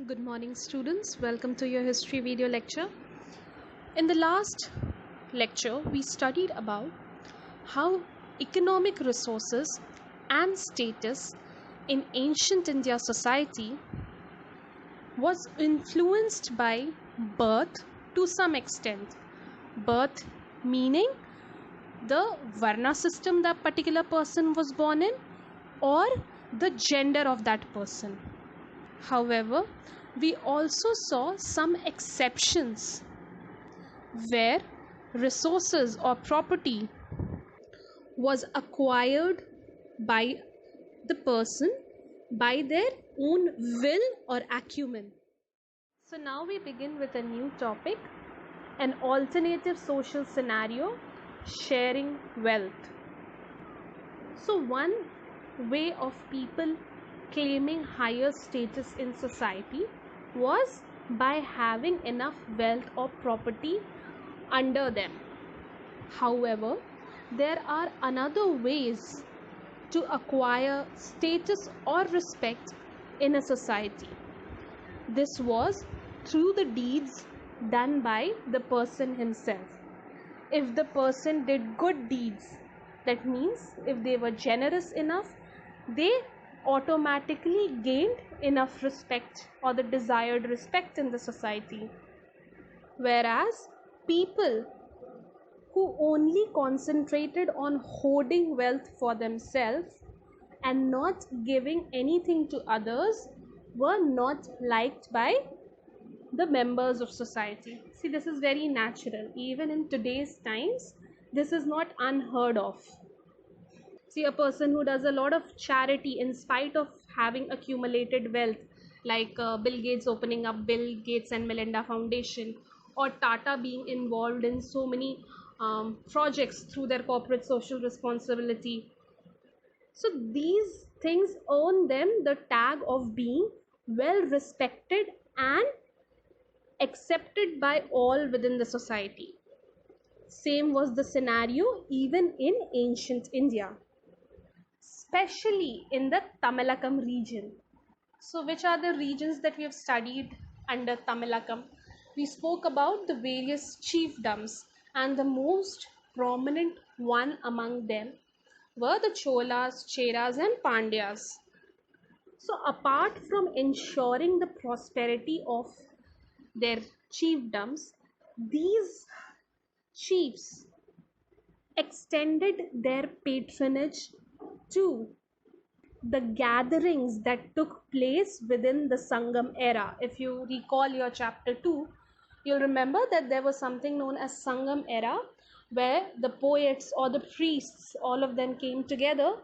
Good morning, students. Welcome to your history video lecture. In the last lecture, we studied about how economic resources and status in ancient India society was influenced by birth to some extent. Birth meaning the Varna system that particular person was born in, or the gender of that person. However, we also saw some exceptions where resources or property was acquired by the person by their own will or acumen. So now we begin with a new topic, an alternative social scenario, sharing wealth. So one way of people claiming higher status in society was by having enough wealth or property under them. However, there are another ways to acquire status or respect in a society. This was through the deeds done by the person himself. If the person did good deeds, that means if they were generous enough, they automatically gained enough respect or the desired respect in the society. Whereas people who only concentrated on hoarding wealth for themselves and not giving anything to others were not liked by the members of society. See, this is very natural. Even in today's times, this is not unheard of. See, a person who does a lot of charity in spite of having accumulated wealth, like Bill Gates opening up Bill Gates and Melinda Foundation, or Tata being involved in so many projects through their corporate social responsibility. So these things earn them the tag of being well respected and accepted by all within the society. Same was the scenario even in ancient India, especially in the Tamilakam region. So which are the regions that we have studied under Tamilakam? We spoke about the various chiefdoms, and the most prominent one among them were the Cholas, Cheras and Pandyas. So apart from ensuring the prosperity of their chiefdoms, these chiefs extended their patronage to the gatherings that took place within the Sangam era. If you recall your chapter 2, you'll remember that there was something known as Sangam era, where the poets or the priests, all of them came together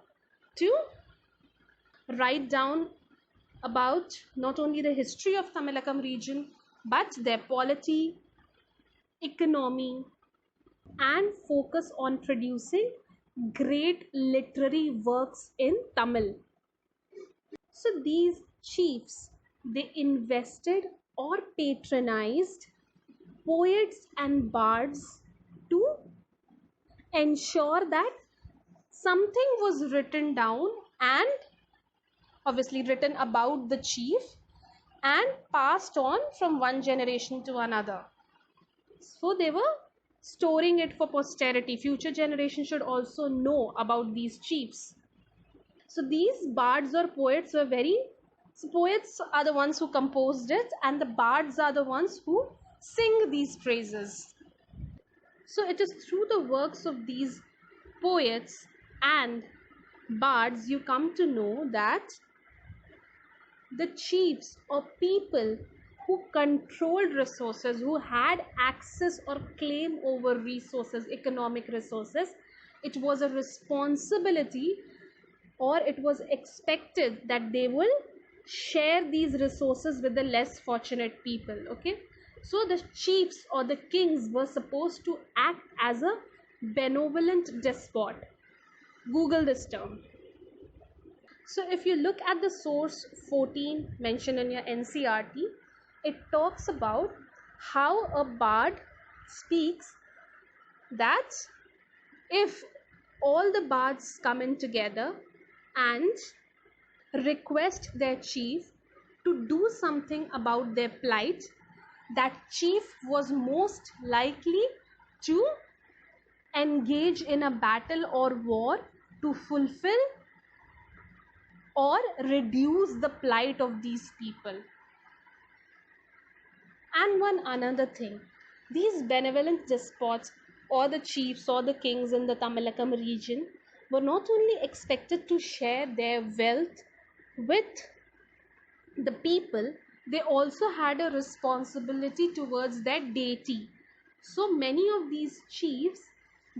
to write down about not only the history of Tamilakam region, but their polity, economy, and focus on producing great literary works in Tamil. So these chiefs, they invested or patronized poets and bards to ensure that something was written down and obviously written about the chief and passed on from one generation to another. So they were storing it for posterity. Future generations should also know about these chiefs. So these bards or poets were so poets are the ones who composed it, and the bards are the ones who sing these praises. So it is through the works of these poets and bards you come to know that the chiefs or people who controlled resources, who had access or claim over resources, economic resources, it was a responsibility or it was expected that they will share these resources with the less fortunate people. Okay, so the chiefs or the kings were supposed to act as a benevolent despot. Google this term. So if you look at the source 14 mentioned in your NCRT, it talks about how a bard speaks that if all the bards come in together and request their chief to do something about their plight, that chief was most likely to engage in a battle or war to fulfill or reduce the plight of these people. And one another thing, these benevolent despots or the chiefs or the kings in the Tamilakam region were not only expected to share their wealth with the people, they also had a responsibility towards their deity. So many of these chiefs,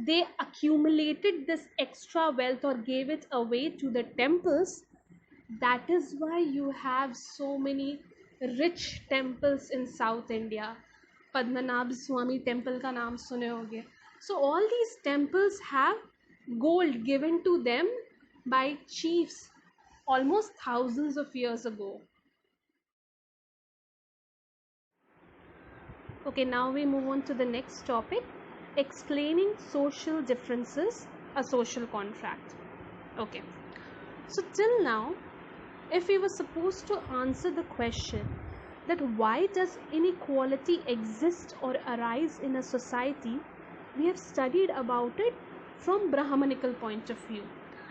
they accumulated this extra wealth or gave it away to the temples. That is why you have so many rich temples in South India. Padmanabh Swami temple का नाम सुने होंगे. So all these temples have gold given to them by chiefs almost thousands of years ago. Okay, now we move on to the next topic, explaining social differences, a social contract. Okay, so till now, if we were supposed to answer the question that why does inequality exist or arise in a society, we have studied about it from Brahmanical point of view.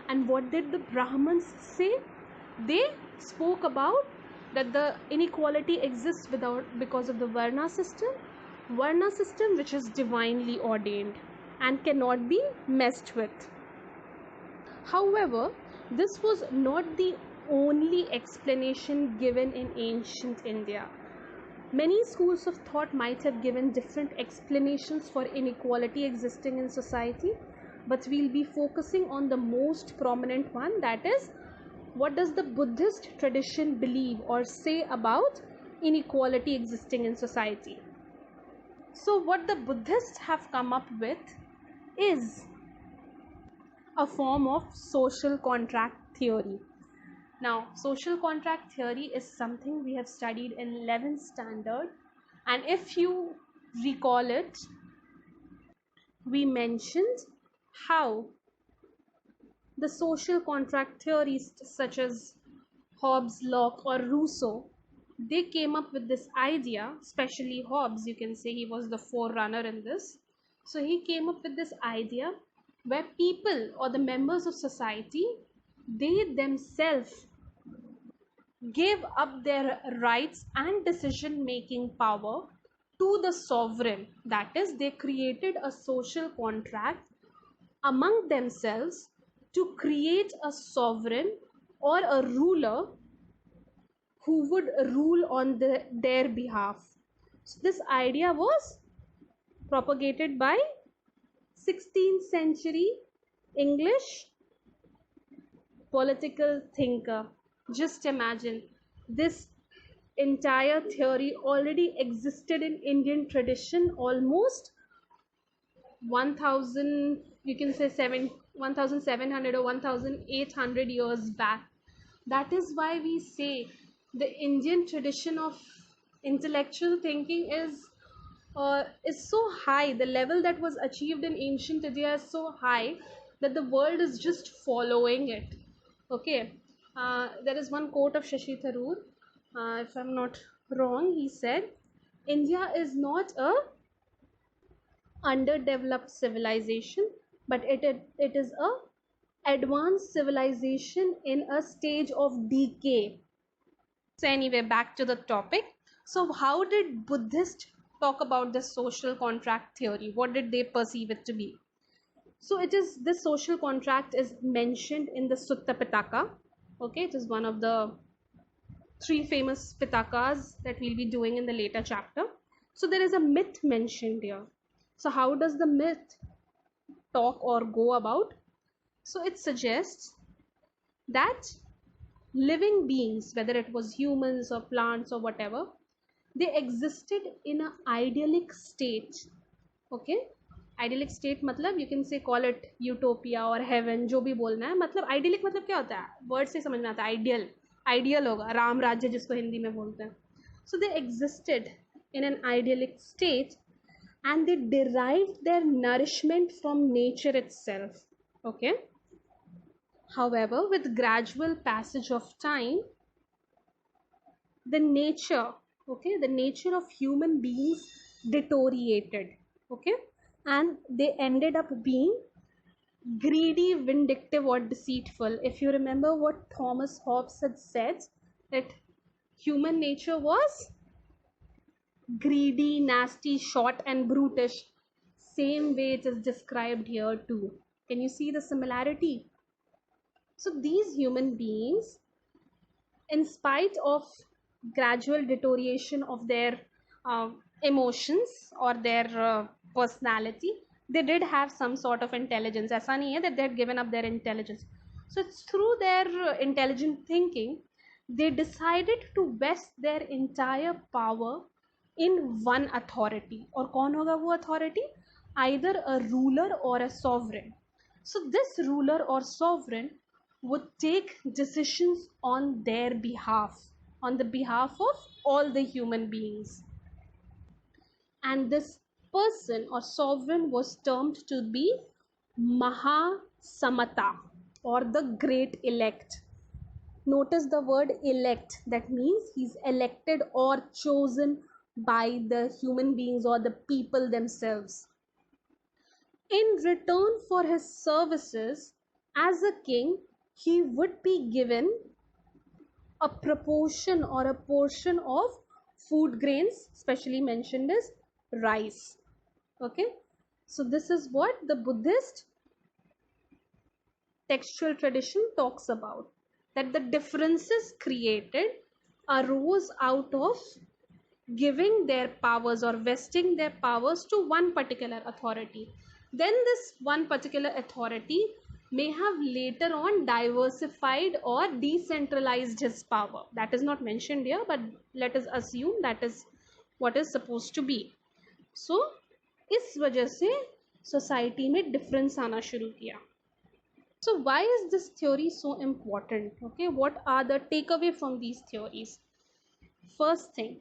And what did the Brahmins say? They spoke about that the inequality exists because of the Varna system which is divinely ordained and cannot be messed with. However, this was not the only explanation given in ancient India. Many schools of thought might have given different explanations for inequality existing in society, but we'll be focusing on the most prominent one, that is, what does the Buddhist tradition believe or say about inequality existing in society? So what the Buddhists have come up with is a form of social contract theory. Now, social contract theory is something we have studied in 11th standard, and if you recall it, we mentioned how the social contract theorists such as Hobbes, Locke or Rousseau, they came up with this idea, especially Hobbes, you can say he was the forerunner in this. So he came up with this idea where people or the members of society, they themselves gave up their rights and decision making power to the sovereign. That is, they created a social contract among themselves to create a sovereign or a ruler who would rule on their behalf. So this idea was propagated by 16th century English political thinker. Just imagine, this entire theory already existed in Indian tradition almost 1000, you can say 1700 or 1800 years back. That is why we say the Indian tradition of intellectual thinking is so high. The level that was achieved in ancient India is so high that the world is just following it. Okay, there is one quote of Shashi Tharoor, if I'm not wrong. He said, "India is not a underdeveloped civilization, but it is a advanced civilization in a stage of decay." So anyway, back to the topic. So how did Buddhists talk about the social contract theory? What did they perceive it to be? So it is, this social contract is mentioned in the Sutta Pitaka. Okay, it is one of the three famous Pitakas that we'll be doing in the later chapter. So there is a myth mentioned here. So how does the myth talk or go about? So it suggests that living beings, whether it was humans or plants or whatever, they existed in an idyllic state. Okay, idyllic state मतलब you can say call it utopia or heaven, जो भी बोलना है. मतलब idyllic मतलब क्या होता है, वर्ड से समझ में आता है. Ideal होगा, राम राज्य जिसको हिंदी में बोलते हैं. So they existed in an idyllic state and they derived their nourishment from nature itself. Okay, however, with gradual passage of time, the nature, okay, the nature of human beings deteriorated, okay, and they ended up being greedy, vindictive, or deceitful. If you remember what Thomas Hobbes had said, that human nature was greedy, nasty, short, and brutish. Same way it is described here too. Can you see the similarity? So these human beings, in spite of gradual deterioration of their emotions or their personality, they did have some sort of intelligence. ऐसा नहीं है that they had given up their intelligence. So it's through their intelligent thinking they decided to vest their entire power in one authority. और कौन होगा वो authority? Either a ruler or a sovereign. So this ruler or sovereign would take decisions on the behalf of all the human beings. And this person or sovereign was termed to be Mahasamata, or the great elect. Notice the word elect, that means he's elected or chosen by the human beings or the people themselves. In return for his services as a king, he would be given a proportion or a portion of food grains, especially mentioned as rice. Okay, so this is what the Buddhist textual tradition talks about, that the differences created arose out of giving their powers or vesting their powers to one particular authority. Then this one particular authority may have later on diversified or decentralized his power. That is not mentioned here, but let us assume that is what is supposed to be. So इस वजह से society में difference आना शुरू किया. So why is this theory so important? Okay, what are the takeaway from these theories? First thing,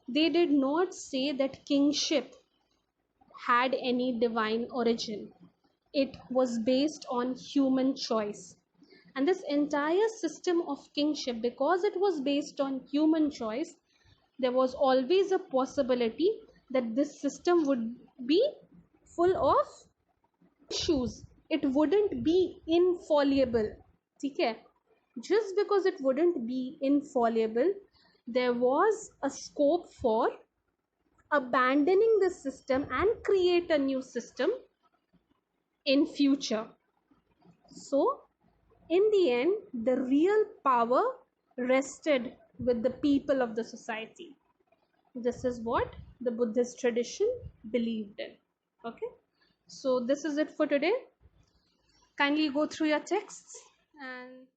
they did not say that kingship had any divine origin. It was based on human choice. And this entire system of kingship, because it was based on human choice, there was always a possibility that this system would be full of issues. It wouldn't be infallible. Okay? Just because it wouldn't be infallible, there was a scope for abandoning the system and create a new system in future. So in the end, the real power rested with the people of the society. This is what the Buddhist tradition believed in. Okay, so this is it for today. Kindly go through your texts and